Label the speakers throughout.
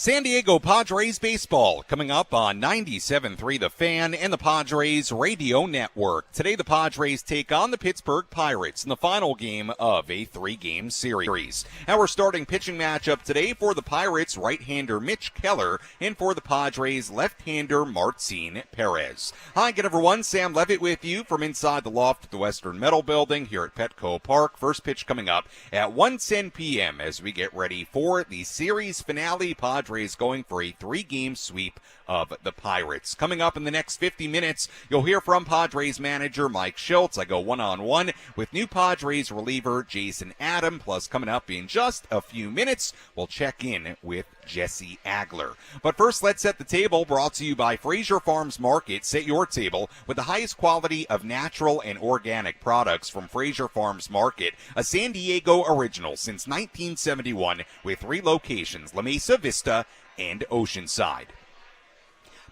Speaker 1: San Diego Padres baseball coming up on 97.3 The Fan and the Padres Radio Network. Today the Padres take on the Pittsburgh Pirates in the final game of a 3-game series. Our starting pitching matchup today for the Pirates, right-hander Mitch Keller, and for the Padres, left-hander Martin Perez. Hi again everyone, Sam Levitt with you from inside the loft at the Western Metal Building here at Petco Park. First pitch coming up at 1:10 p.m. as we get ready for the series finale. Padres going for a 3-game sweep of the Pirates. Coming up in the next 50 minutes, you'll hear from Padres manager Mike Shildt. I go one-on-one with new Padres reliever Jason Adam. Plus, coming up in just a few minutes, we'll check in with Jesse Agler. But first, let's set the table, brought to you by Fraser Farms Market. Set your table with the highest quality of natural and organic products from Fraser Farms Market, a San Diego original since 1971 with 3 locations, La Mesa Vista and Oceanside.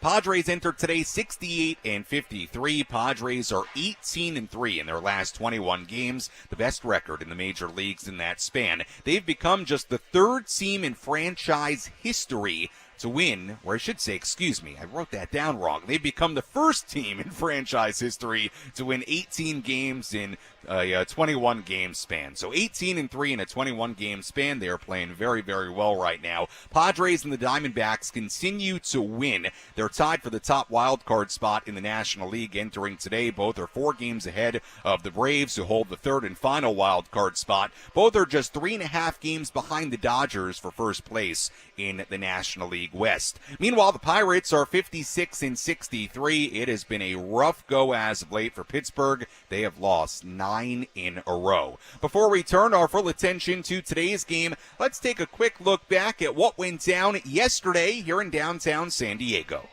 Speaker 1: Padres entered today 68-53. Padres are 18-3 in their last 21 games, the best record in the major leagues in that span. They've become just the 3rd team in franchise history to win, or I should say, I wrote that down wrong. They've become the 1st team in franchise history to win 18 games in a 21-game span. So 18-3 in a 21-game span. They are playing very, very well right now. Padres and the Diamondbacks continue to win. They're tied for the top wild card spot in the National League entering today. Both are 4 games ahead of the Braves, who hold the 3rd and final wild card spot. Both are just 3.5 games behind the Dodgers for first place in the National League West. Meanwhile, the Pirates are 56-63. It has been a rough go as of late for Pittsburgh. They have lost 9 in a row. Before we turn our full attention to today's game, let's take a quick look back at what went down yesterday here in downtown San Diego.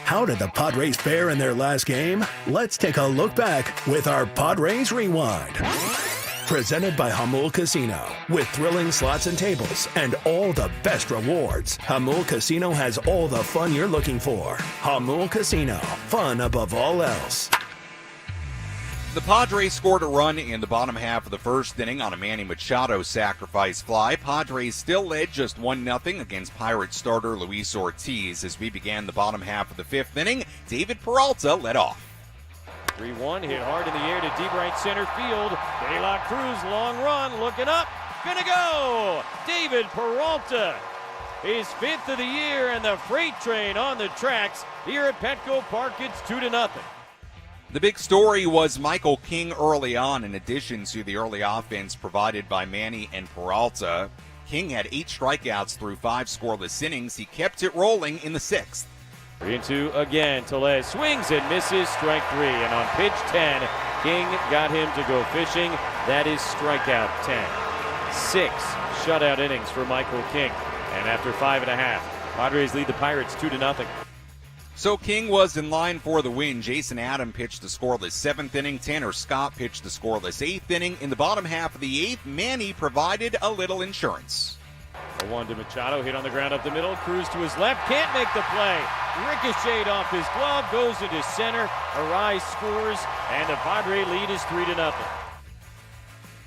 Speaker 2: How did the Padres fare in their last game? Let's take a look back with our Padres Rewind. Presented by Hamul Casino. With thrilling slots and tables and all the best rewards, Hamul Casino has all the fun you're looking for. Hamul Casino. Fun above all else.
Speaker 1: The Padres scored a run in the bottom half of the first inning on a Manny Machado sacrifice fly. Padres still led just 1-0 against Pirates starter Luis Ortiz. As we began the bottom half of the 5th inning, David Peralta led off.
Speaker 3: 3-1, hit hard in the air to deep right center field. De La Cruz, long run, looking up, gonna go! David Peralta, his 5th of the year, and the freight train on the tracks here at Petco Park. It's 2-0.
Speaker 1: The big story was Michael King early on, in addition to the early offense provided by Manny and Peralta. King had 8 strikeouts through 5 scoreless innings. He kept it rolling in the 6th.
Speaker 3: 3-2 again. Tellez swings and misses, strike 3. And on pitch 10, King got him to go fishing. That is strikeout 10. 6 shutout innings for Michael King. And after 5.5, Padres lead the Pirates 2-0.
Speaker 1: So King was in line for the win. Jason Adam pitched the scoreless 7th inning. Tanner Scott pitched the scoreless 8th inning. In the bottom half of the 8th, Manny provided a little insurance.
Speaker 3: A 1 to Machado, hit on the ground up the middle. Cruz to his left, can't make the play. Ricocheted off his glove, goes into center. Arise scores, and the Padre lead is 3-0.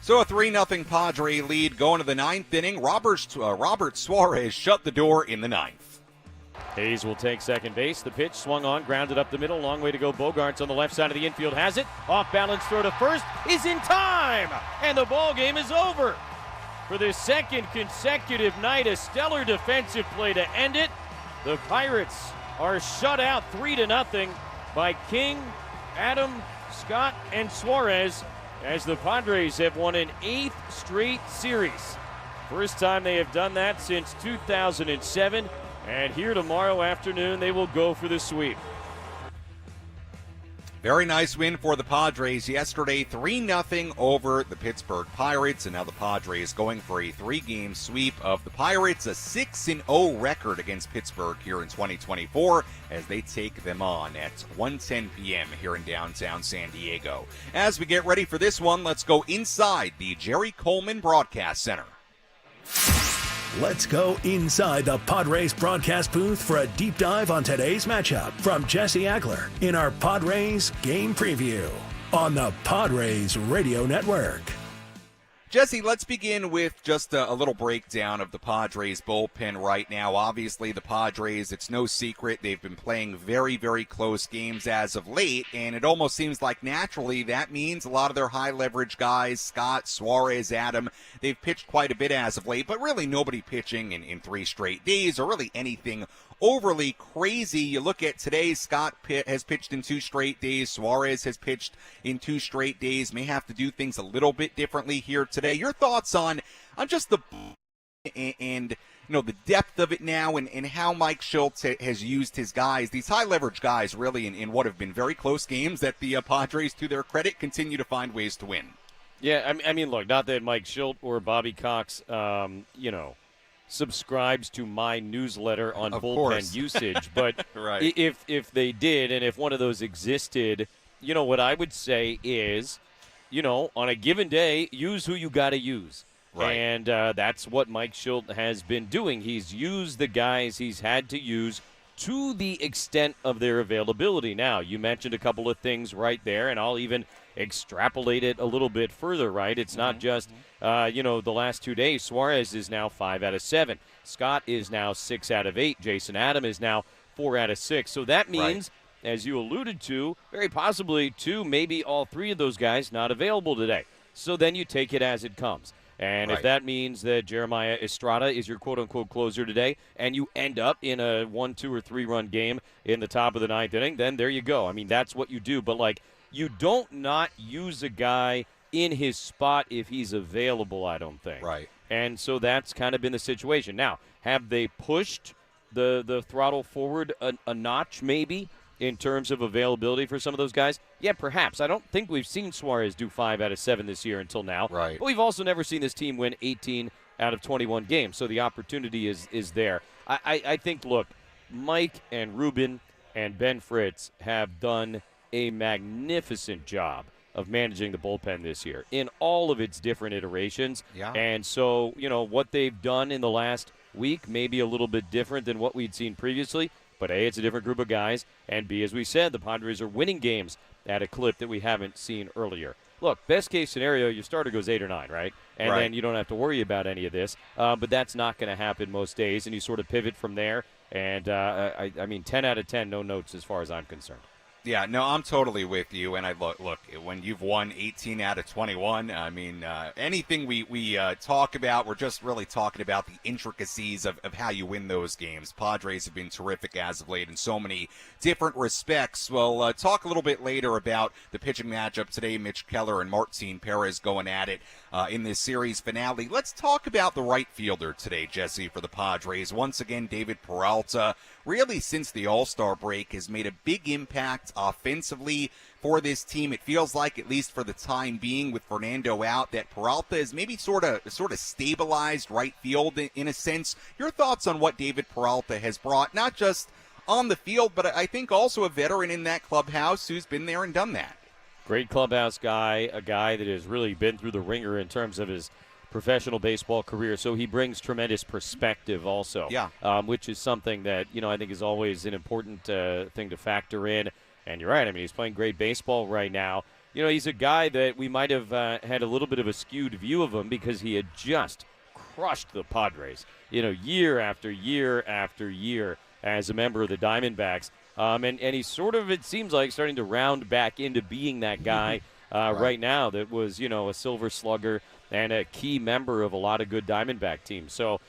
Speaker 1: So a 3-0 Padre lead going to the 9th inning. Robert Suarez shut the door in the 9th.
Speaker 3: Hayes will take second base. The pitch swung on, grounded up the middle. Long way to go. Bogarts on the left side of the infield has it. Off balance throw to first is in time, and the ball game is over. For the 2nd consecutive night, a stellar defensive play to end it. The Pirates are shut out 3-0 by King, Adam, Scott, and Suarez, as the Padres have won an 8th straight series. First time they have done that since 2007. And here tomorrow afternoon, they will go for the sweep.
Speaker 1: Very nice win for the Padres yesterday, 3-0 over the Pittsburgh Pirates. And now the Padres going for a 3-game sweep of the Pirates, a 6-0 record against Pittsburgh here in 2024 as they take them on at 1:10 p.m. here in downtown San Diego. As we get ready for this one, let's go inside the Jerry Coleman Broadcast Center.
Speaker 2: Let's go inside the Padres broadcast booth for a deep dive on today's matchup from Jesse Agler in our Padres game preview on the Padres Radio Network.
Speaker 1: Jesse, let's begin with just a little breakdown of the Padres bullpen right now. Obviously, the Padres, it's no secret, they've been playing very, very close games as of late, and it almost seems like naturally that means a lot of their high-leverage guys, Scott, Suarez, Adam, they've pitched quite a bit as of late, but really nobody pitching in 3 straight days or really anything overly crazy. You look at today, Scott has pitched in 2 straight days. Suarez has pitched in 2 straight days. May have to do things a little bit differently here today. Your thoughts on just the and the depth of it now and how Mike Shildt has used his guys, these high leverage guys, really in what have been very close games that the Padres, to their credit, continue to find ways to win.
Speaker 3: Yeah, I mean, look, not that Mike Shildt or Bobby Cox, subscribes to my newsletter on bullpen usage, but
Speaker 1: right.
Speaker 3: if they did, and if one of those existed, what I would say is, on a given day, use who you got to use.
Speaker 1: Right.
Speaker 3: And that's what Mike Shildt has been doing. He's used the guys he's had to use to the extent of their availability. Now, you mentioned a couple of things right there, and I'll even extrapolate it a little bit further, right? It's not just, the last 2 days. Suarez is now 5 out of 7. Scott is now 6 out of 8. Jason Adam is now 4 out of 6. So that means, as you alluded to, very possibly 2, maybe all 3 of those guys not available today. So then you take it as it comes. And if that means that Jeremiah Estrada is your quote-unquote closer today, and you end up in a 1, 2, or 3-run game in the top of the 9th inning, then there you go. I mean, that's what you do. But, you don't not use a guy in his spot if he's available, I don't think.
Speaker 1: Right.
Speaker 3: And so that's kind of been the situation. Now, have they pushed the throttle forward a notch maybe in terms of availability for some of those guys? Yeah, perhaps. I don't think we've seen Suarez do 5 out of 7 this year until now.
Speaker 1: Right.
Speaker 3: But we've also never seen this team win 18 out of 21 games, so the opportunity is there. I think, look, Mike and Ruben and Ben Fritz have done a magnificent job of managing the bullpen this year in all of its different iterations.
Speaker 1: Yeah.
Speaker 3: And so, what they've done in the last week may be a little bit different than what we'd seen previously. But A, it's a different group of guys, and B, as we said, the Padres are winning games at a clip that we haven't seen earlier. Look, best case scenario, your starter goes 8 or 9, right? And then you don't have to worry about any of this. But that's not going to happen most days, and you sort of pivot from there. And, I mean, 10 out of 10, no notes as far as I'm concerned.
Speaker 1: Yeah, no, I'm totally with you. And look, when you've won 18 out of 21, I mean, anything we talk about, we're just really talking about the intricacies of how you win those games. Padres have been terrific as of late in so many different respects. We'll talk a little bit later about the pitching matchup today. Mitch Keller and Martin Perez going at it in this series finale. Let's talk about the right fielder today, Jesse, for the Padres. Once again, David Peralta, really since the All-Star break, has made a big impact offensively for this team. It feels like, at least for the time being, with Fernando out, that Peralta is maybe sort of stabilized right field in a sense. Your thoughts on what David Peralta has brought, not just on the field, but I think also a veteran in that clubhouse who's been there and done that.
Speaker 3: Great clubhouse guy, a guy that has really been through the ringer in terms of his professional baseball career, so he brings tremendous perspective also, which is something that, I think is always an important thing to factor in. And you're right, I mean, he's playing great baseball right now. He's a guy that we might have had a little bit of a skewed view of him because he had just crushed the Padres, year after year after year as a member of the Diamondbacks. And he's sort of, it seems like, starting to round back into being that guy right now that was, a silver slugger and a key member of a lot of good Diamondback teams. So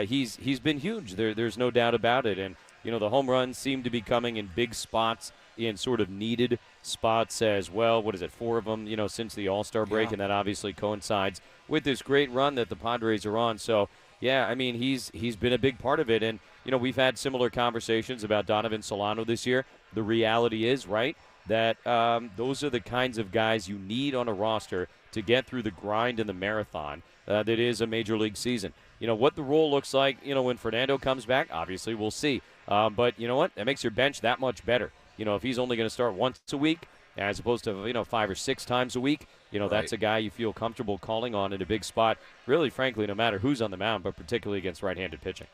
Speaker 3: he's been huge. There's no doubt about it. And, the home runs seem to be coming in big spots, in sort of needed spots as well. What is it, 4 of them, since the All-Star break, and that obviously coincides with this great run that the Padres are on. So, yeah, I mean, he's been a big part of it. And, we've had similar conversations about Donovan Solano this year. The reality is, right, that those are the kinds of guys you need on a roster to get through the grind and the marathon that is a major league season. What the role looks like, when Fernando comes back, obviously we'll see. But you know what? That makes your bench that much better. If he's only going to start once a week as opposed to, 5 or 6 times a week, that's a guy you feel comfortable calling on in a big spot, really, frankly, no matter who's on the mound, but particularly against right-handed pitching.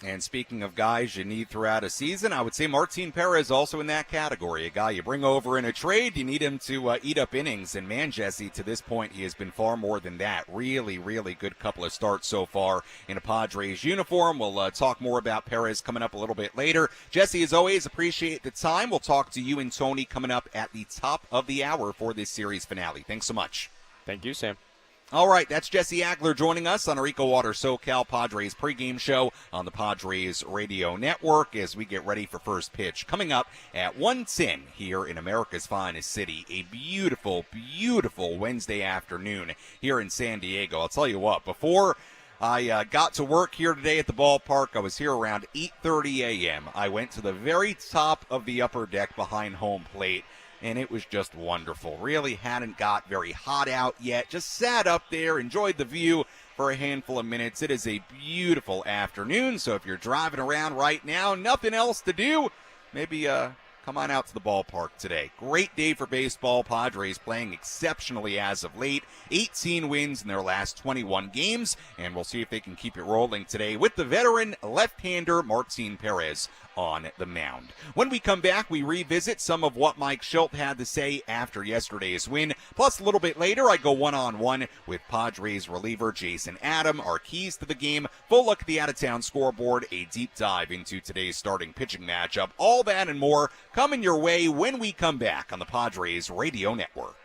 Speaker 1: And speaking of guys you need throughout a season, I would say Martin Perez also in that category. A guy you bring over in a trade, you need him to eat up innings. And man, Jesse, to this point, he has been far more than that. Really, really good couple of starts so far in a Padres uniform. We'll talk more about Perez coming up a little bit later. Jesse, as always, appreciate the time. We'll talk to you and Tony coming up at the top of the hour for this series finale. Thanks so much.
Speaker 3: Thank you, Sam.
Speaker 1: All right, that's Jesse Agler joining us on our EcoWater SoCal Padres pregame show on the Padres Radio Network as we get ready for first pitch. Coming up at 1:10 here in America's finest city, a beautiful, beautiful Wednesday afternoon here in San Diego. I'll tell you what, before I got to work here today at the ballpark, I was here around 8:30 a.m. I went to the very top of the upper deck behind home plate, and it was just wonderful. Really hadn't got very hot out yet. Just sat up there, enjoyed the view for a handful of minutes. It is a beautiful afternoon, so if you're driving around right now, nothing else to do, maybe come on out to the ballpark today. Great day for baseball. Padres playing exceptionally as of late. 18 wins in their last 21 games, and we'll see if they can keep it rolling today with the veteran left-hander Martin Perez on the mound. When we come back, we revisit some of what Mike Shildt had to say after yesterday's win. Plus, a little bit later, I go one-on-one with Padres reliever Jason Adam. Our keys to the game, full look at the out-of-town scoreboard, a deep dive into today's starting pitching matchup. All that and more coming your way when we come back on the Padres Radio Network.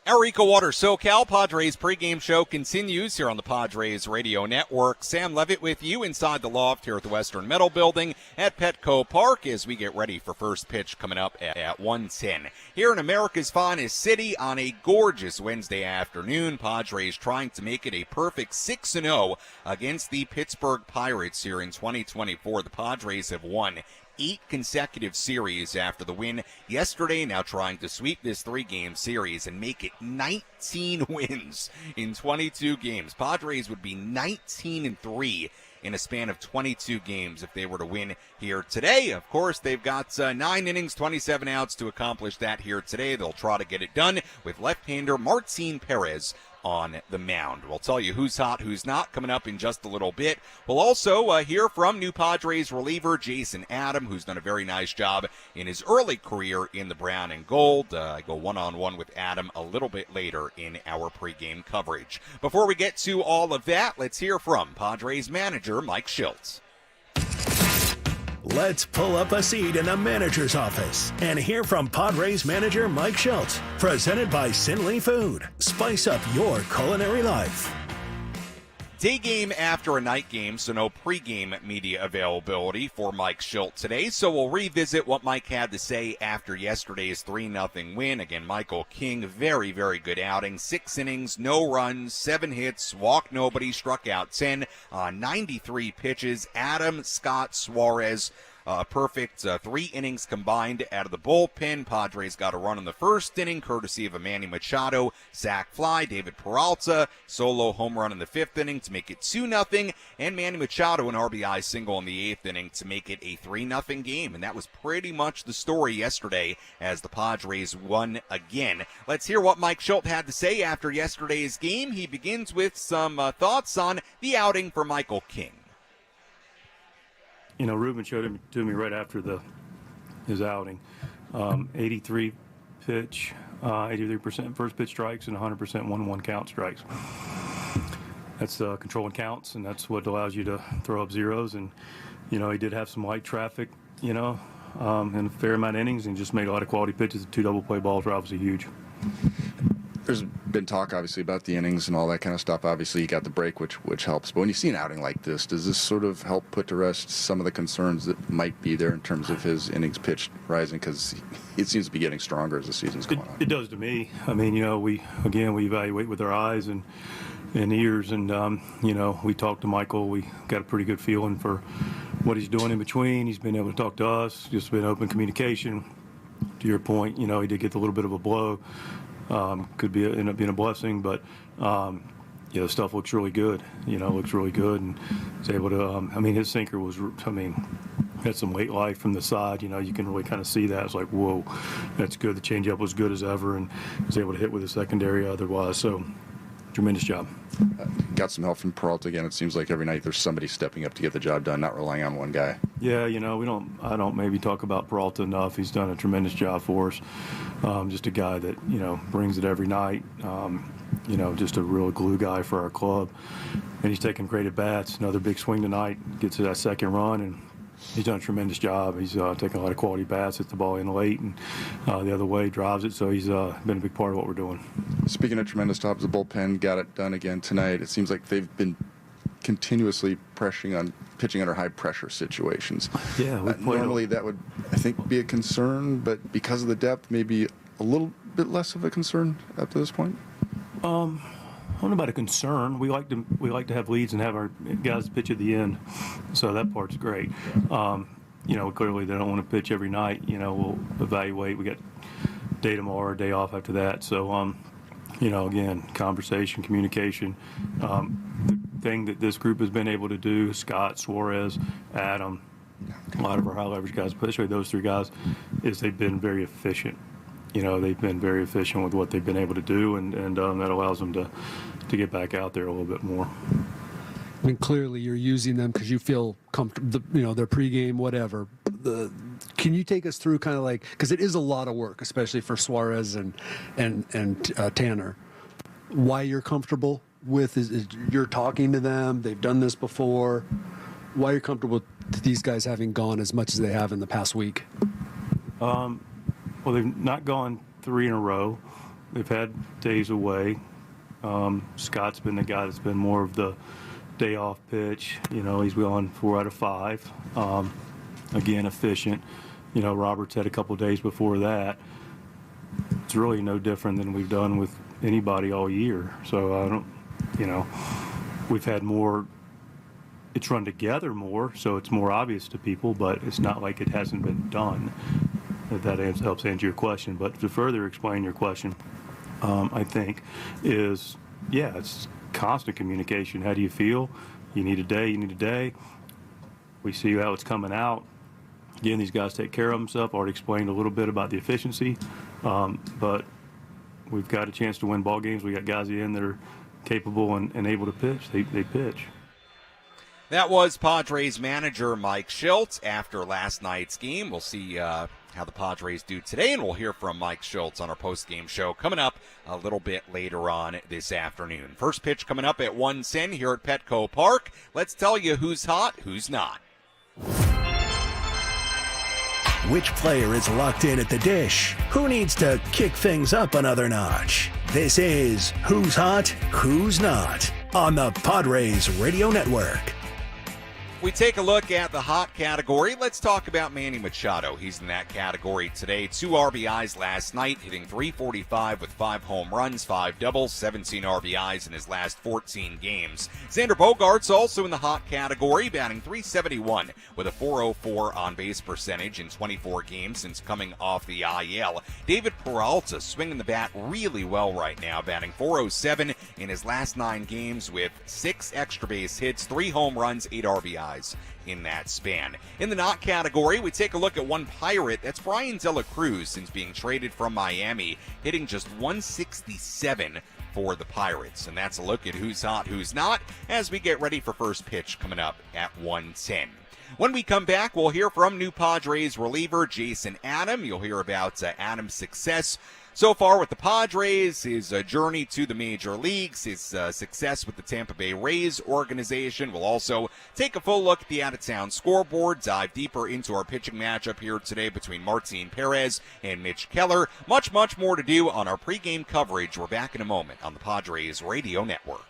Speaker 1: Our EcoWater SoCal Padres pregame show continues here on the Padres Radio Network. Sam Levitt with you inside the loft here at the Western Metal Building at Petco Park as we get ready for first pitch coming up at 1:10. Here in America's finest city on a gorgeous Wednesday afternoon, Padres trying to make it a perfect 6-0 against the Pittsburgh Pirates here in 2024. The Padres have won 8 consecutive series after the win yesterday, now trying to sweep this 3-game series and make it 19 wins in 22 games. Padres would be 19-3 in a span of 22 games if they were to win here today. Of course, they've got 9 innings, 27 outs to accomplish that here today. They'll try to get it done with left-hander Martin Perez on the mound. We'll tell you who's hot, who's not, coming up in just a little bit. We'll also hear from new Padres reliever Jason Adam, who's done a very nice job in his early career in the brown and gold. I go one-on-one with Adam a little bit later in our pregame coverage. Before we get to all of that, let's hear from Padres manager Mike Shildt.
Speaker 2: Let's pull up a seat in the manager's office and hear from Padres manager Mike Shildt. Presented by Sinley Food. Spice up your culinary life.
Speaker 1: Day game after a night game, so no pregame media availability for Mike Shildt today. So we'll revisit what Mike had to say after yesterday's 3-0 win. Again, Michael King, very, very good outing. 6 innings, no runs, 7 hits, walked nobody, struck out 10 on 93 pitches. Adam, Scott, Suarez, perfect 3 innings combined out of the bullpen. Padres got a run in the first inning, courtesy of a Manny Machado sac fly. David Peralta, solo home run in the 5th inning to make it 2-0. And Manny Machado, an RBI single in the 8th inning to make it a 3-0 game. And that was pretty much the story yesterday as the Padres won again. Let's hear what Mike Shildt had to say after yesterday's game. He begins with some thoughts on the outing for Michael King.
Speaker 4: You know, Ruben showed it to me right after his outing. 83 pitch, 83% first pitch strikes, and 100% 1-1 count strikes. That's controlling counts, and that's what allows you to throw up zeros. And, you know, he did have some light traffic, you know, in a fair amount of innings, and just made a lot of quality pitches. The 2 double play balls were obviously huge.
Speaker 5: There's been talk, obviously, about the innings and all that kind of stuff. Obviously, you got the break, which helps. But when you see an outing like this, does this sort of help put to rest some of the concerns that might be there in terms of his innings pitched rising? Because it seems to be getting stronger as the season's going on.
Speaker 4: It does to me. I mean, you know, we evaluate with our eyes and ears, and you know, we talked to Michael. We got a pretty good feeling for what he's doing in between. He's been able to talk to us. Just been open communication. To your point, you know, he did get a little bit of a blow. Could end up being a blessing, but you know, stuff looks really good. You know, looks really good, and he's able to. I mean, his sinker was. I mean, had some late life from the side. You know, you can really kind of see that. It's like, whoa, that's good. The changeup was good as ever, and was able to hit with a secondary otherwise. So, tremendous job.
Speaker 5: Got some help from Peralta again. It seems like every night there's somebody stepping up to get the job done, not relying on one guy.
Speaker 4: Yeah, you know, I don't maybe talk about Peralta enough. He's done a tremendous job for us. Just a guy that, you know, brings it every night. You know, just a real glue guy for our club. And he's taking great at-bats. Another big swing tonight, gets to that second run, and he's done a tremendous job. He's taking a lot of quality bats, hits the ball in late, and the other way drives it. So he's been a big part of what we're doing.
Speaker 5: Speaking of tremendous jobs, the bullpen got it done again tonight. It seems like they've been continuously pitching under high pressure situations.
Speaker 4: Yeah,
Speaker 5: normally that would, I think, be a concern, but because of the depth, maybe a little bit less of a concern up to this point.
Speaker 4: I don't know about a concern. We like to have leads and have our guys pitch at the end, so that part's great. You know, clearly they don't want to pitch every night. You know, we'll evaluate. We got day tomorrow, day off after that. So, you know, again, conversation, communication. The thing that this group has been able to do, Scott, Suarez, Adam, a lot of our high leverage guys, especially those 3 guys, is they've been very efficient. You know, they've been very efficient with what they've been able to do, and that allows them to get back out there a little bit more.
Speaker 6: I mean, clearly you're using them because you feel comfortable, you know, their pregame, whatever. Can you take us through kind of like, because it is a lot of work, especially for Suarez and Tanner, why you're comfortable with, is you're talking to them, they've done this before, why you're comfortable with these guys having gone as much as they have in the past week?
Speaker 4: Well, they've not gone 3 in a row. They've had days away. Scott's been the guy that's been more of the day off pitch. You know, he's gone 4 out of 5. Again, efficient. You know, Robert's had a couple of days before that. It's really no different than we've done with anybody all year. So I don't, you know, we've had more it's run together more, so it's more obvious to people, but it's not like it hasn't been done. If that helps answer your question. But to further explain your question, I think is, it's constant communication. How do you feel? You need a day. We see how it's coming out. Again, these guys take care of themselves. Already explained a little bit about the efficiency, but we've got a chance to win ball games. We got guys in that are capable and able to pitch. They pitch.
Speaker 1: That was Padres manager Mike Shildt after last night's game. We'll see how the Padres do today, and we'll hear from Mike Shildt on our post-game show coming up a little bit later on this afternoon. First pitch coming up at 1:10 here at Petco Park. Let's tell you who's hot, who's not.
Speaker 2: Which player is locked in at the dish? Who needs to kick things up another notch? This is Who's Hot, Who's Not on the Padres Radio Network.
Speaker 1: We take a look at the hot category. Let's talk about Manny Machado. He's in that category today. 2 RBIs last night, hitting .345 with 5 home runs, 5 doubles, 17 RBIs in his last 14 games. Xander Bogaerts also in the hot category, batting .371 with a .404 on-base percentage in 24 games since coming off the IL. David Peralta swinging the bat really well right now, batting .407 in his last 9 games with 6 extra base hits, 3 home runs, 8 RBIs in that span. In the not category, we take a look at one Pirate. That's Brian De La Cruz, since being traded from Miami, hitting just .167 for the Pirates. And that's a look at who's hot, who's not, as we get ready for first pitch coming up at 1:10. When we come back, we'll hear from new Padres reliever Jason Adam. You'll hear about Adam's success so far with the Padres, his journey to the major leagues, his success with the Tampa Bay Rays organization. We'll also take a full look at the out-of-town scoreboard, dive deeper into our pitching matchup here today between Martin Perez and Mitch Keller. Much, much more to do on our pregame coverage. We're back in a moment on the Padres Radio Network.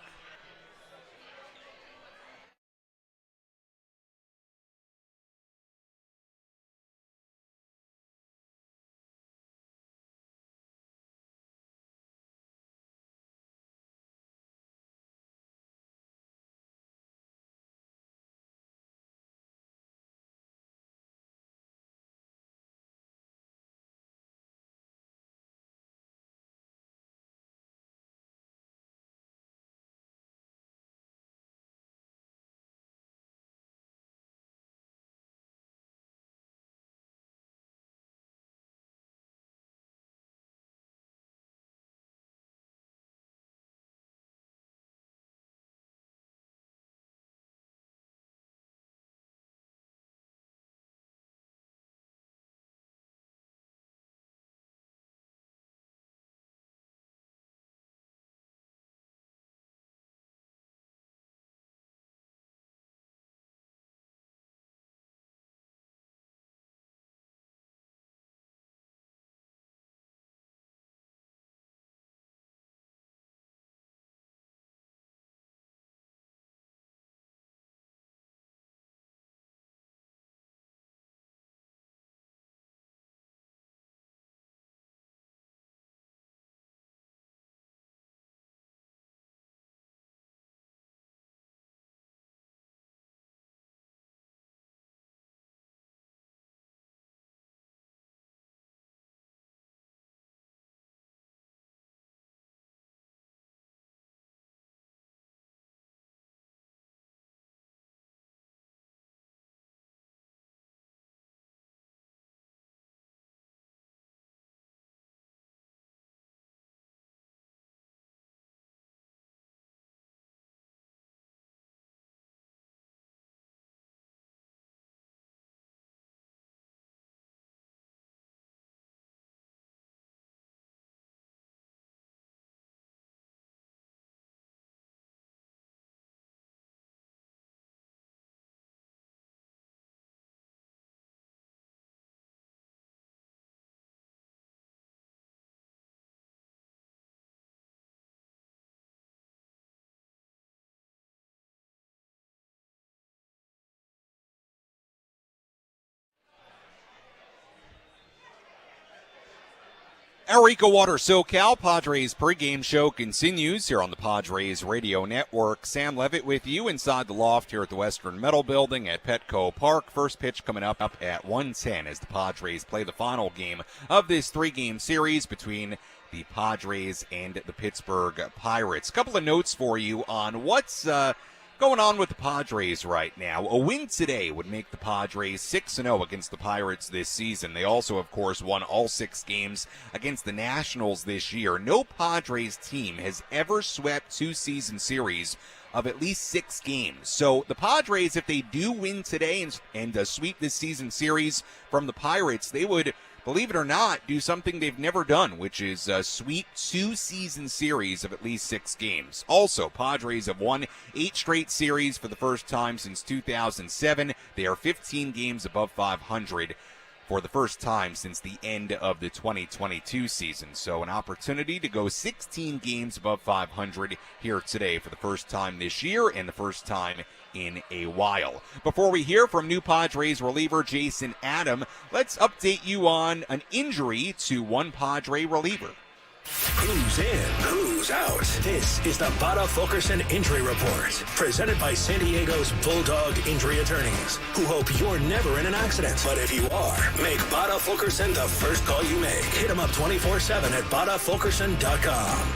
Speaker 1: Our EcoWater SoCal Padres pregame show continues here on the Padres Radio Network. Sam Levitt with you inside the loft here at the Western Metal Building at Petco Park. First pitch coming up at 1:10 as the Padres play the final game of this three-game series between the Padres and the Pittsburgh Pirates. A couple of notes for you on what's going on with the Padres right now. A win today would make the Padres 6-0 against the Pirates this season. They also, of course, won all 6 games against the Nationals this year. No Padres team has ever swept 2-season series of at least 6 games. So the Padres, if they do win today and sweep this season series from the Pirates, they would, believe it or not, do something they've never done, which is sweep 2-season series of at least 6 games. Also, Padres have won 8 straight series for the first time since 2007. They are 15 games above 500 for the first time since the end of the 2022 season. So an opportunity to go 16 games above 500 here today for the first time this year and the first time in a while. Before we hear from new Padres reliever Jason Adam, let's update you on an injury to one Padre reliever.
Speaker 2: Who's in? Who's out? This is the Bada Fulkerson Injury Report, presented by San Diego's Bulldog Injury Attorneys, who hope you're never in an accident. But if you are, make Bada Fulkerson the first call you make. Hit them up 24/7 at badafulkerson.com.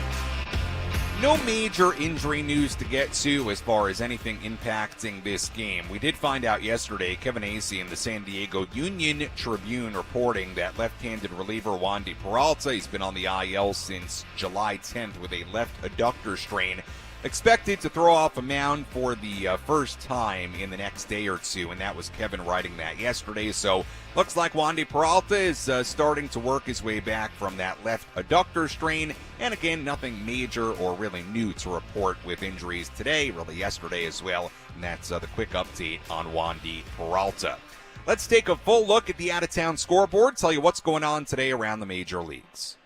Speaker 1: No major injury news to get to as far as anything impacting this game. We did find out yesterday, Kevin Acee in the San Diego Union-Tribune reporting that left-handed reliever Wandy Peralta, he's been on the IL since July 10th with a left adductor strain, expected to throw off a mound for the first time in the next day or two, and that was Kevin writing that yesterday. So looks like Wandy Peralta is starting to work his way back from that left adductor strain. And again, nothing major or really new to report with injuries today, really yesterday as well. And that's the quick update on Wandy Peralta. Let's take a full look at the out-of-town scoreboard, tell you what's going on today around the major leagues.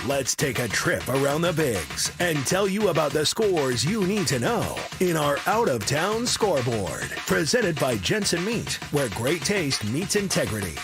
Speaker 2: Let's take a trip around the Bigs and tell you about the scores you need to know in our out-of-town scoreboard. Presented by Jensen Meat, where great taste meets integrity.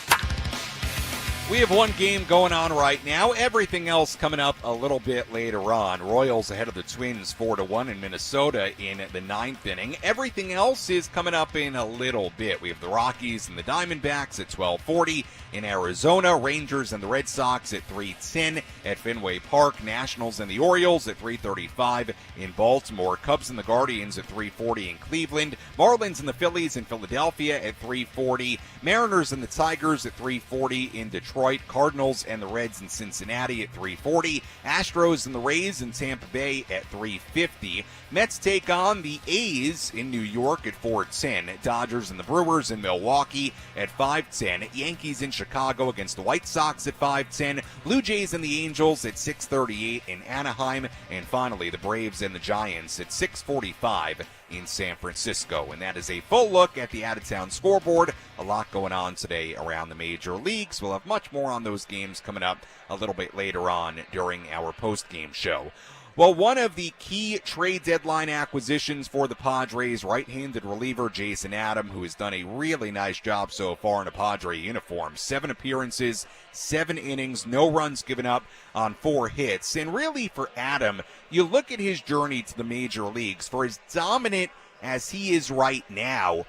Speaker 1: We have one game going on right now. Everything else coming up a little bit later on. Royals ahead of the Twins 4-1 in Minnesota in the 9th inning. Everything else is coming up in a little bit. We have the Rockies and the Diamondbacks at 12:40 in Arizona. Rangers and the Red Sox at 3:10 at Fenway Park. Nationals and the Orioles at 3:35 in Baltimore. Cubs and the Guardians at 3:40 in Cleveland. Marlins and the Phillies in Philadelphia at 3:40. Mariners and the Tigers at 3:40 in Detroit. Cardinals and the Reds in Cincinnati at 3:40. Astros and the Rays in Tampa Bay at 3:50. Mets take on the A's in New York at 4:10. Dodgers and the Brewers in Milwaukee at 5:10. Yankees in Chicago against the White Sox at 5:10. Blue Jays and the Angels at 6:38 in Anaheim. And finally, the Braves and the Giants at 6:45 in San Francisco. And that is a full look at the out-of-town scoreboard. A lot going on today around the major leagues. We'll have much more on those games coming up a little bit later on during our post-game show. Well, one of the key trade deadline acquisitions for the Padres, right-handed reliever Jason Adam, who has done a really nice job so far in a Padre uniform. 7 appearances, 7 innings, no runs given up on 4 hits. And really for Adam, you look at his journey to the major leagues, for as dominant as he is right now,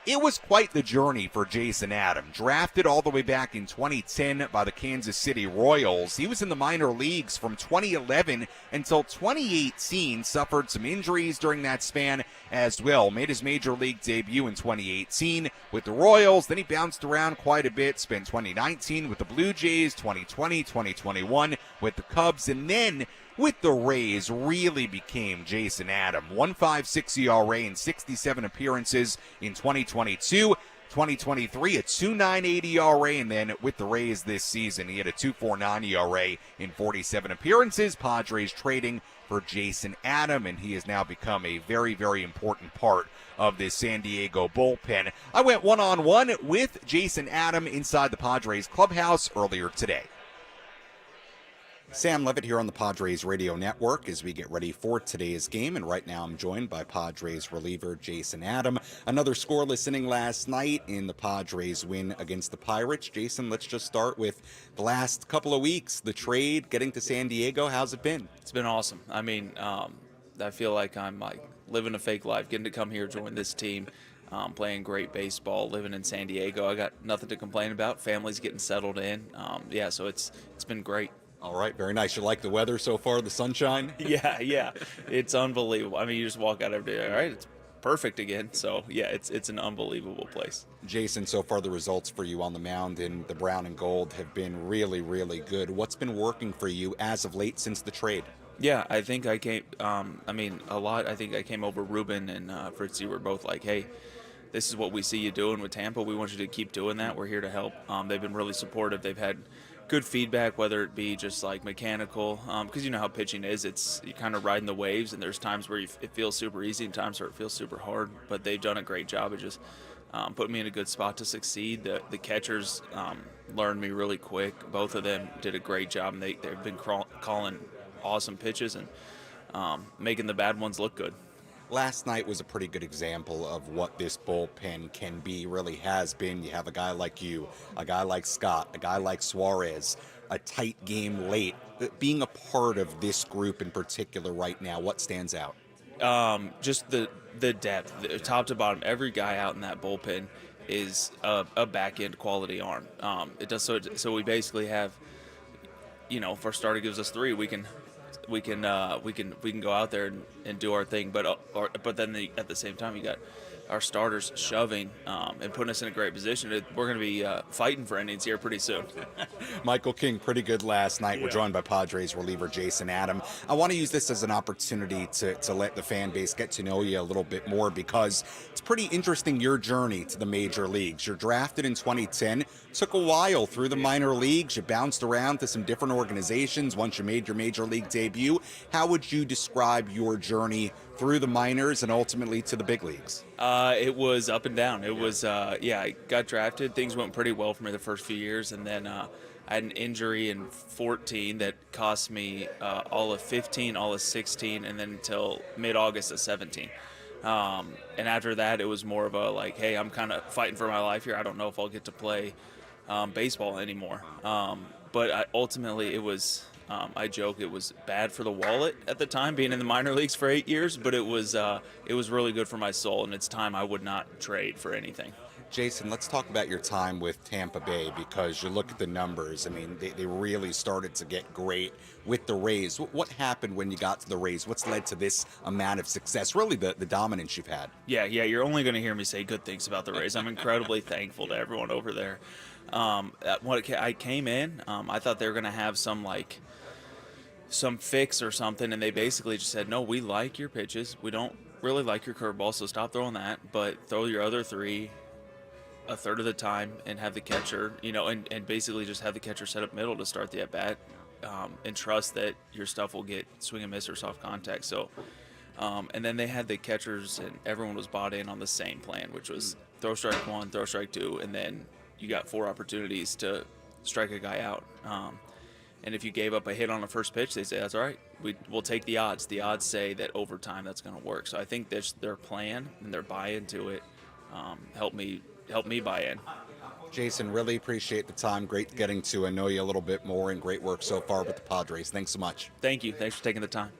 Speaker 1: it was quite the journey for Jason Adam. Drafted all the way back in 2010 by the Kansas City Royals. He was in the minor leagues from 2011 until 2018. Suffered some injuries during that span as well. Made his major league debut in 2018 with the Royals. Then he bounced around quite a bit. Spent 2019 with the Blue Jays, 2020, 2021 with the Cubs, and then with the Rays really became Jason Adam. 1.56 ERA in 67 appearances in 2022. 2023, a 2.98 ERA, and then with the Rays this season, he had a 2.49 ERA in 47 appearances. Padres trading for Jason Adam, and he has now become a very, very important part of this San Diego bullpen. I went one-on-one with Jason Adam inside the Padres clubhouse earlier today. Sam Levitt here on the Padres Radio Network as we get ready for today's game. And right now I'm joined by Padres reliever Jason Adam. Another scoreless inning last night in the Padres win against the Pirates. Jason, let's just start with the last couple of weeks. The trade, getting to San Diego, how's it been?
Speaker 7: It's been awesome. I mean, I feel like I'm living a fake life, getting to come here, join this team, playing great baseball, living in San Diego. I got nothing to complain about. Family's getting settled in. So it's been great.
Speaker 1: All right, very nice. You like the weather so far, the sunshine?
Speaker 7: Yeah. It's unbelievable. I mean, you just walk out every day, all right, it's perfect again. So, yeah, it's an unbelievable place.
Speaker 1: Jason, so far the results for you on the mound in the brown and gold have been really, really good. What's been working for you as of late since the trade?
Speaker 7: Yeah, I think I came, a lot. I think I came over. Ruben and Fritzy were both like, hey, this is what we see you doing with Tampa. We want you to keep doing that. We're here to help. They've been really supportive. They've had good feedback, whether it be just like mechanical, because you know how pitching is. It's you kind of riding the waves, and there's times where it feels super easy and times where it feels super hard. But they've done a great job of just putting me in a good spot to succeed. The catchers learned me really quick. Both of them did a great job, and they've been calling awesome pitches and making the bad ones look good.
Speaker 1: Last night was a pretty good example of what this bullpen can be, really has been. You have a guy like you, a guy like Scott, a guy like Suarez, a tight game late. Being a part of this group in particular right now, what stands out?
Speaker 7: Just the depth, top to bottom. Every guy out in that bullpen is a back-end quality arm. It does so we basically have, if our starter gives us 3, we can go out there and do our thing, but then at the same time you got our starters shoving and putting us in a great position. We're going to be fighting for innings here pretty soon.
Speaker 1: Michael King, pretty good last night. We're joined by Padres reliever Jason Adam. I want to use this as an opportunity to let the fan base get to know you a little bit more, because it's pretty interesting, your journey to the major leagues. You're drafted in 2010. Took a while through the minor leagues. You bounced around to some different organizations once you made your major league debut. How would you describe your journey through the minors and ultimately to the big leagues?
Speaker 7: It was up and down. It was, I got drafted. Things went pretty well for me the first few years, and then I had an injury in 14 that cost me all of 15, all of 16, and then until mid-August of 17. And after that, it was more of a hey, I'm kind of fighting for my life here. I don't know if I'll get to play baseball anymore. But ultimately, it was, I joke, it was bad for the wallet at the time, being in the minor leagues for 8 years, but it was really good for my soul, and it's time I would not trade for anything.
Speaker 1: Jason, let's talk about your time with Tampa Bay, because you look at the numbers. I mean, they really started to get great with the Rays. What happened when you got to the Rays? What's led to this amount of success, really the dominance you've had?
Speaker 7: Yeah, you're only going to hear me say good things about the Rays. I'm incredibly thankful to everyone over there. When I came in, I thought they were going to have some fix or something, and they basically just said, no, we like your pitches. We don't really like your curveball, so stop throwing that, but throw your other 3 a third of the time and have the catcher, and basically just have the catcher set up middle to start the at-bat, and trust that your stuff will get swing and miss or soft contact. So, and then they had the catchers, and everyone was bought in on the same plan, which was throw strike 1, throw strike 2, and then you got 4 opportunities to strike a guy out. And if you gave up a hit on the first pitch, they say, that's all right. We'll take the odds. The odds say that over time that's going to work. So I think their plan and their buy-in to it helped me buy in.
Speaker 1: Jason, really appreciate the time. Great getting to know you a little bit more, and great work so far with the Padres. Thanks so much.
Speaker 7: Thank you. Thanks for taking the time.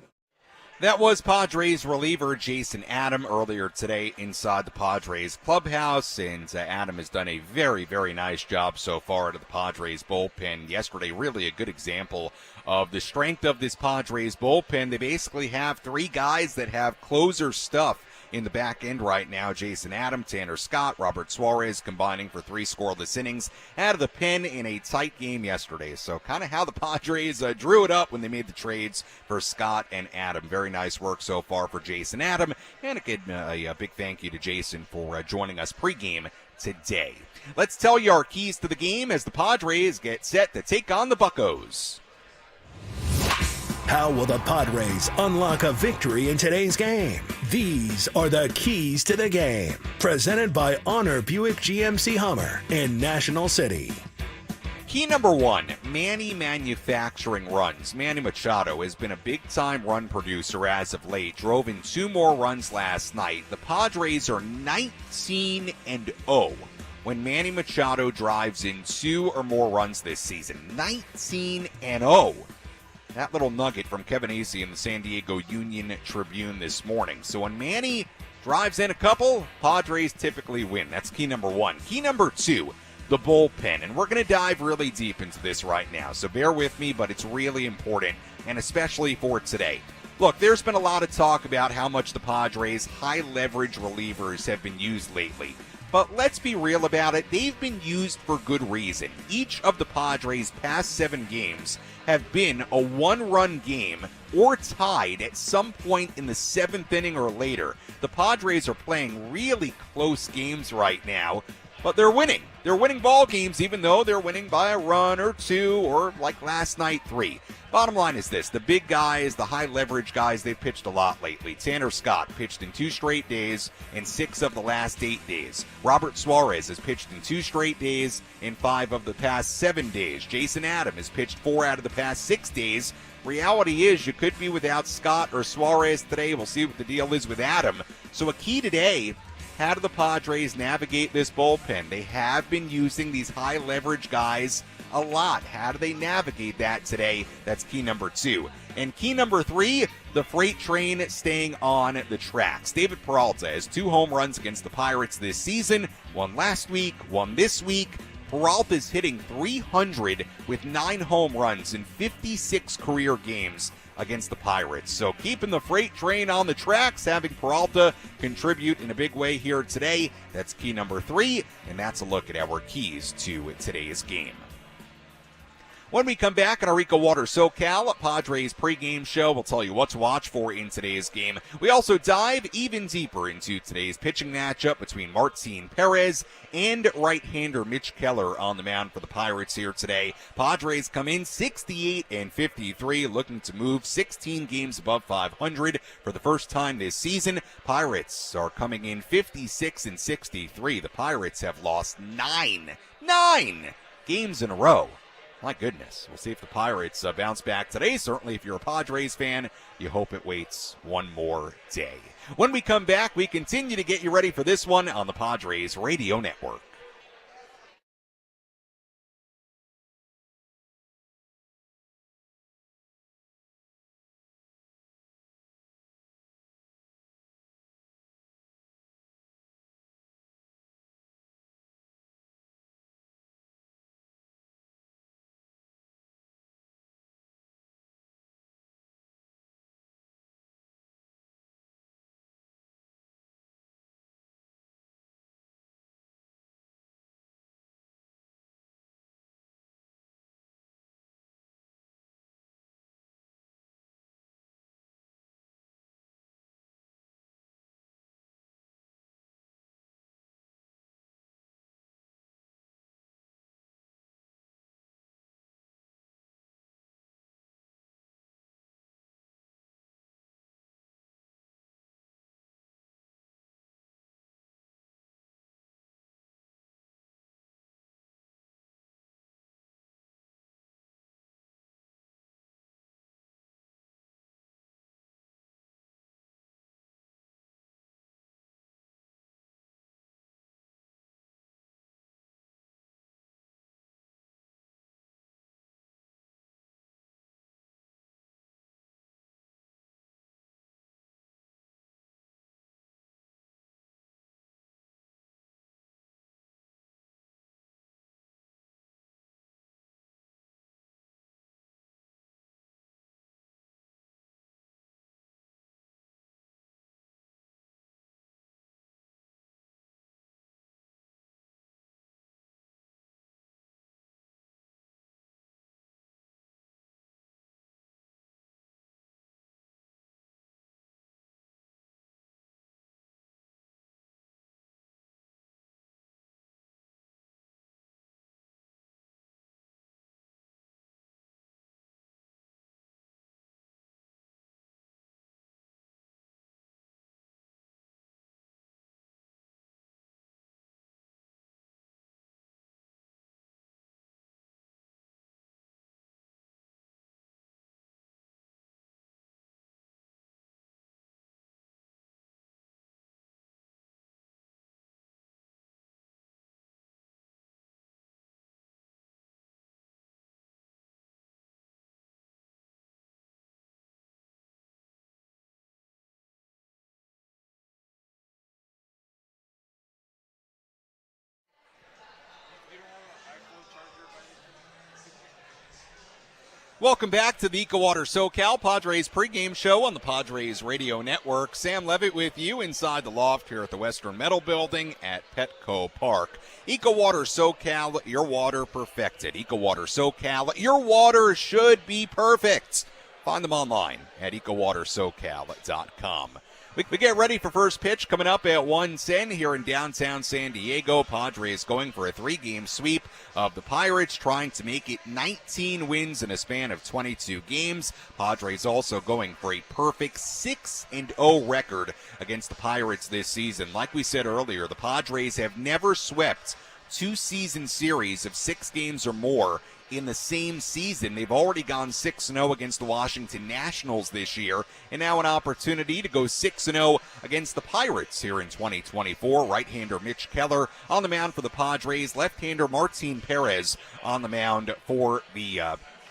Speaker 1: That was Padres reliever Jason Adam earlier today inside the Padres clubhouse, and Adam has done a very, very nice job so far to the Padres bullpen. Yesterday, really a good example of the strength of this Padres bullpen. They basically have 3 guys that have closer stuff in the back end right now. Jason Adam, Tanner Scott, Robert Suarez combining for 3 scoreless innings out of the pen in a tight game yesterday. So kind of how the Padres drew it up when they made the trades for Scott and Adam. Very nice work so far for Jason Adam. And again, a big thank you to Jason for joining us pregame today. Let's tell you our keys to the game as the Padres get set to take on the Buccos.
Speaker 2: How will the Padres unlock a victory in today's game? These are the keys to the game. Presented by Honor Buick GMC Hummer in National City.
Speaker 1: Key number 1, Manny manufacturing runs. Manny Machado has been a big-time run producer as of late. Drove in 2 more runs last night. The Padres are 19-0 when Manny Machado drives in 2 or more runs this season. 19-0. That little nugget from Kevin Acee in the San Diego Union Tribune this morning. So when Manny drives in a couple, Padres typically win. That's key number 1. Key number 2, the bullpen. And we're going to dive really deep into this right now. So bear with me, but it's really important, and especially for today. Look, there's been a lot of talk about how much the Padres' high-leverage relievers have been used lately. But let's be real about it. They've been used for good reason. Each of the Padres' past 7 games have been a 1-run game or tied at some point in the 7th inning or later. The Padres are playing really close games right now, but they're winning. They're winning ball games, even though they're winning by a run or 2, or like last night, 3. Bottom line is this. The big guys, the high-leverage guys, they've pitched a lot lately. Tanner Scott pitched in 2 straight days in 6 of the last 8 days. Robert Suarez has pitched in 2 straight days in 5 of the past 7 days. Jason Adam has pitched 4 out of the past 6 days. Reality is you could be without Scott or Suarez today. We'll see what the deal is with Adam. So a key today, how do the Padres navigate this bullpen? They have been using these high-leverage guys a lot. How do they navigate that today? That's key number 2. And key number 3, the freight train staying on the tracks. David Peralta has 2 home runs against the Pirates this season. 1 last week, 1 this week. Peralta's hitting .300 with 9 home runs in 56 career games against the Pirates. So keeping the freight train on the tracks, having Peralta contribute in a big way here today. That's key number 3, and that's a look at our keys to today's game. When we come back on our EcoWater SoCal Padres pregame show, we'll tell you what to watch for in today's game. We also dive even deeper into today's pitching matchup between Martin Perez and right-hander Mitch Keller on the mound for the Pirates here today. Padres come in 68-53, looking to move 16 games above 500 for the first time this season. Pirates are coming in 56-63. The Pirates have lost 9 games in a row. My goodness. We'll see if the Pirates bounce back today. Certainly, if you're a Padres fan, you hope it waits one more day. When we come back, we continue to get you ready for this one on the Padres Radio Network. Welcome back to the EcoWater SoCal Padres pregame show on the Padres Radio Network. Sam Levitt with you inside the loft here at the Western Metal Building at Petco Park. EcoWater SoCal, your water perfected. EcoWater SoCal, your water should be perfect. Find them online at ecowatersocal.com. We get ready for first pitch coming up at 1:10 here in downtown San Diego. Padres going for a 3-game sweep of the Pirates, trying to make it 19 wins in a span of 22 games. Padres also going for a perfect 6-0 record against the Pirates this season. Like we said earlier, the Padres have never swept 2-season series of 6 games or more in the same season. They've already gone 6-0 against the Washington Nationals this year, and now an opportunity to go 6-0 against the Pirates here in 2024. Right-hander Mitch Keller on the mound for the Padres. Left-hander Martin Perez on the mound for the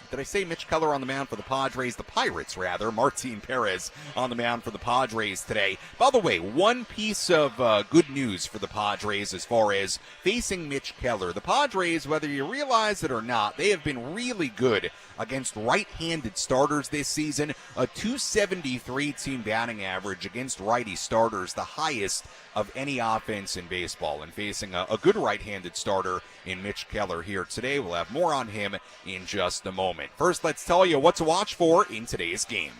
Speaker 1: did I say Mitch Keller on the mound for the Padres? The Pirates, rather. Martin Perez on the mound for the Padres today. By the way, one piece of good news for the Padres as far as facing Mitch Keller. The Padres, whether you realize it or not, they have been really good against right-handed starters this season. A .273 team batting average against righty starters, the highest of any offense in baseball. And facing a good right-handed starter in Mitch Keller here today. We'll have more on him in just a moment. First, let's tell you what to watch for in today's game.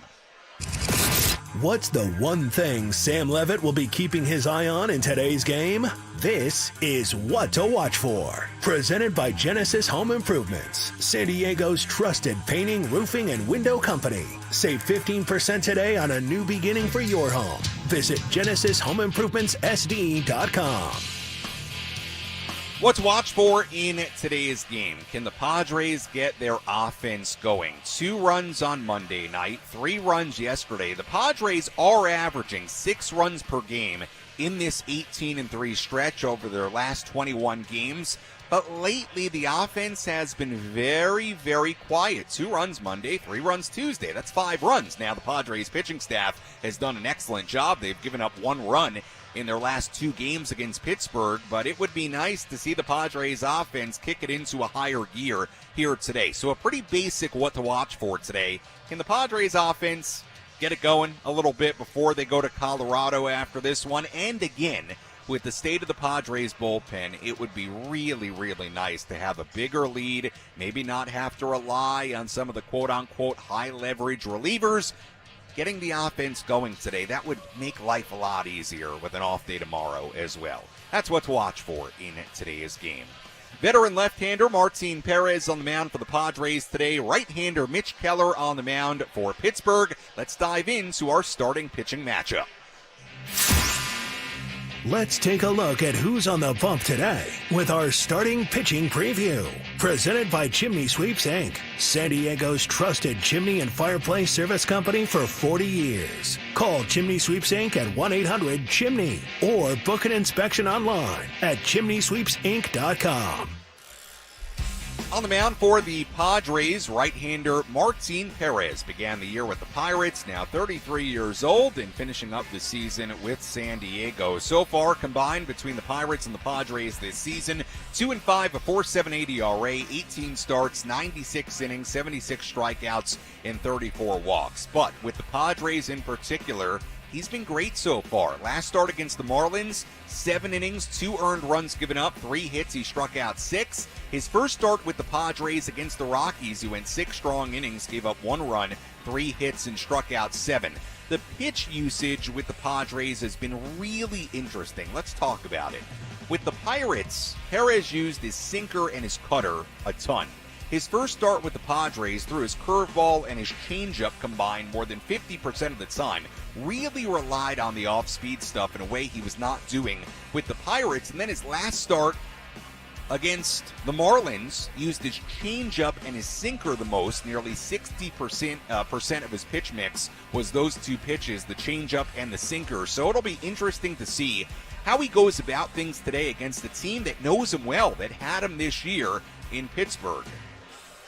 Speaker 2: What's the one thing Sam Levitt will be keeping his eye on in today's game? This is What to Watch For. Presented by Genesis Home Improvements, San Diego's trusted painting, roofing, and window company. Save 15% today on a new beginning for your home. Visit GenesisHomeImprovementsSD.com.
Speaker 1: What to watch for in today's game? Can the Padres get their offense going? 2 runs on Monday night, 3 runs yesterday. The Padres are averaging 6 runs per game in this 18-3 stretch over their last 21 games. But lately, the offense has been very, very quiet. 2 runs Monday, 3 runs Tuesday. That's 5 runs. Now, the Padres pitching staff has done an excellent job. They've given up 1 run in their last 2 games against Pittsburgh, but it would be nice to see the Padres offense kick it into a higher gear here today. So a pretty basic what to watch for today. Can the Padres offense get it going a little bit before they go to Colorado after this one? And again, with the state of the Padres bullpen, it would be really, really nice to have a bigger lead, maybe not have to rely on some of the quote-unquote high-leverage relievers. Getting the offense going today, that would make life a lot easier with an off day tomorrow as well. That's what to watch for in today's game. Veteran left-hander Martin Perez on the mound for the Padres today. Right-hander Mitch Keller on the mound for Pittsburgh. Let's dive into our starting pitching matchup.
Speaker 2: Let's take a look at who's on the bump today with our starting pitching preview. Presented by Chimney Sweeps, Inc., San Diego's trusted chimney and fireplace service company for 40 years. Call Chimney Sweeps, Inc. at 1-800-CHIMNEY or book an inspection online at chimneysweepsinc.com.
Speaker 1: On the mound for the Padres, right-hander Martin Perez began the year with the Pirates, now 33 years old, and finishing up the season with San Diego. So far, combined between the Pirates and the Padres this season, 2-5, a 4.78 ERA, 18 starts, 96 innings, 76 strikeouts, and 34 walks. But with the Padres in particular, he's been great so far. Last start against the Marlins, 7 innings, 2 earned runs given up, 3 hits, he struck out 6. His first start with the Padres against the Rockies, he went 6 strong innings, gave up 1 run, 3 hits, and struck out 7. The pitch usage with the Padres has been really interesting. Let's talk about it. With the Pirates, Perez used his sinker and his cutter a ton. His first start with the Padres threw his curveball and his changeup combined more than 50% of the time. Really relied on the off-speed stuff in a way he was not doing with the Pirates. And then his last start against the Marlins used his changeup and his sinker the most. Nearly 60% of his pitch mix was those 2 pitches, the changeup and the sinker. So it'll be interesting to see how he goes about things today against a team that knows him well, that had him this year in Pittsburgh.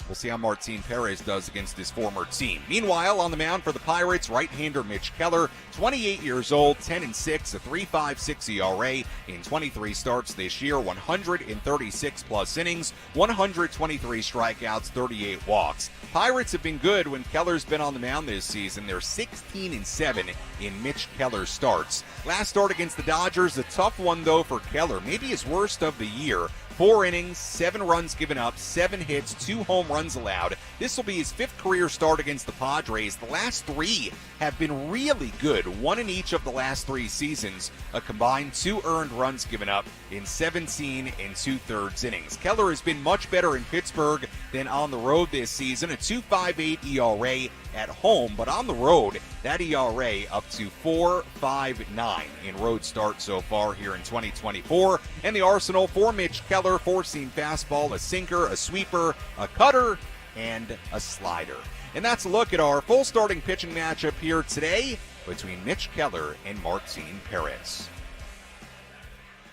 Speaker 1: We'll see how Martin Perez does against his former team. Meanwhile, on the mound for the Pirates, right-hander Mitch Keller, 28 years old, 10-6, a 3.56 ERA in 23 starts this year, 136 plus innings, 123 strikeouts, 38 walks. Pirates have been good when Keller's been on the mound this season. They're 16-7 in Mitch Keller starts. Last start against the Dodgers, a tough one though for Keller, maybe his worst of the year. 4 innings, 7 runs given up, 7 hits, 2 home runs allowed. This will be his 5th career start against the Padres. The last 3 have been really good, 1 in each of the last 3 seasons. A combined 2 earned runs given up in 17 2/3 innings. Keller has been much better in Pittsburgh than on the road this season, a 2.58 ERA at home, but on the road, that ERA up to 4.59 in road starts so far here in 2024. And the arsenal for Mitch Keller, 4-seam fastball, a sinker, a sweeper, a cutter, and a slider. And that's a look at our full starting pitching matchup here today between Mitch Keller and Martin Perez.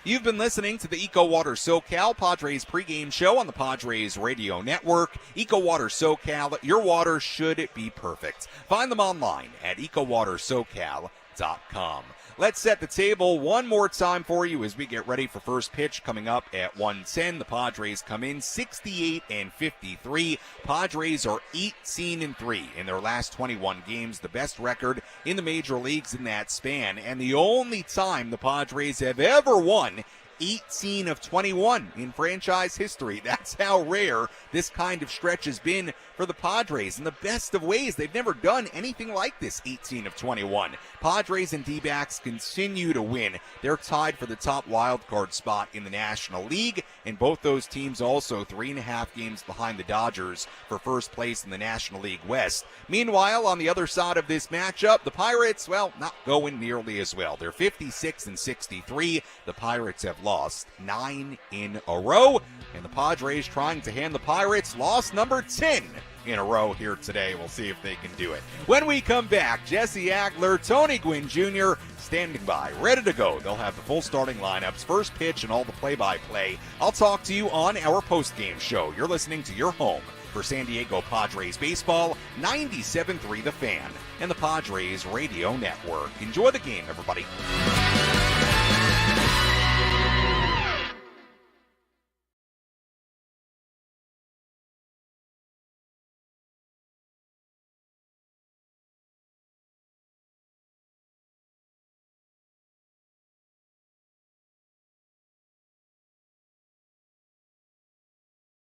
Speaker 1: You've been listening to the EcoWater SoCal Padres pregame show on the Padres Radio Network. EcoWater SoCal, your water should be perfect. Find them online at EcoWaterSoCal.com. Let's set the table one more time for you as we get ready for first pitch coming up at 1:10. The Padres come in 68-53. Padres are 18-3 in their last 21 games, the best record in the major leagues in that span, and the only time the Padres have ever won 18 of 21 in franchise history. That's how rare this kind of stretch has been for the Padres. In the best of ways, they've never done anything like this, 18 of 21. Padres and D-backs continue to win. They're tied for the top wild card spot in the National League, and both those teams also 3.5 games behind the Dodgers for first place in the National League West. Meanwhile, on the other side of this matchup, the Pirates, well, not going nearly as well. They're 56-63. The Pirates have lost 9 in a row, and the Padres trying to hand the Pirates loss number 10 in a row here today. We'll see if they can do it. When we come back, Jesse Agler, Tony Gwynn Jr. standing by, ready to go. They'll have the full starting lineups, first pitch, and all the play-by-play. I'll talk to you on our post-game show. You're listening to your home for San Diego Padres baseball, 97.3 The Fan, and the Padres Radio Network. Enjoy the game, everybody.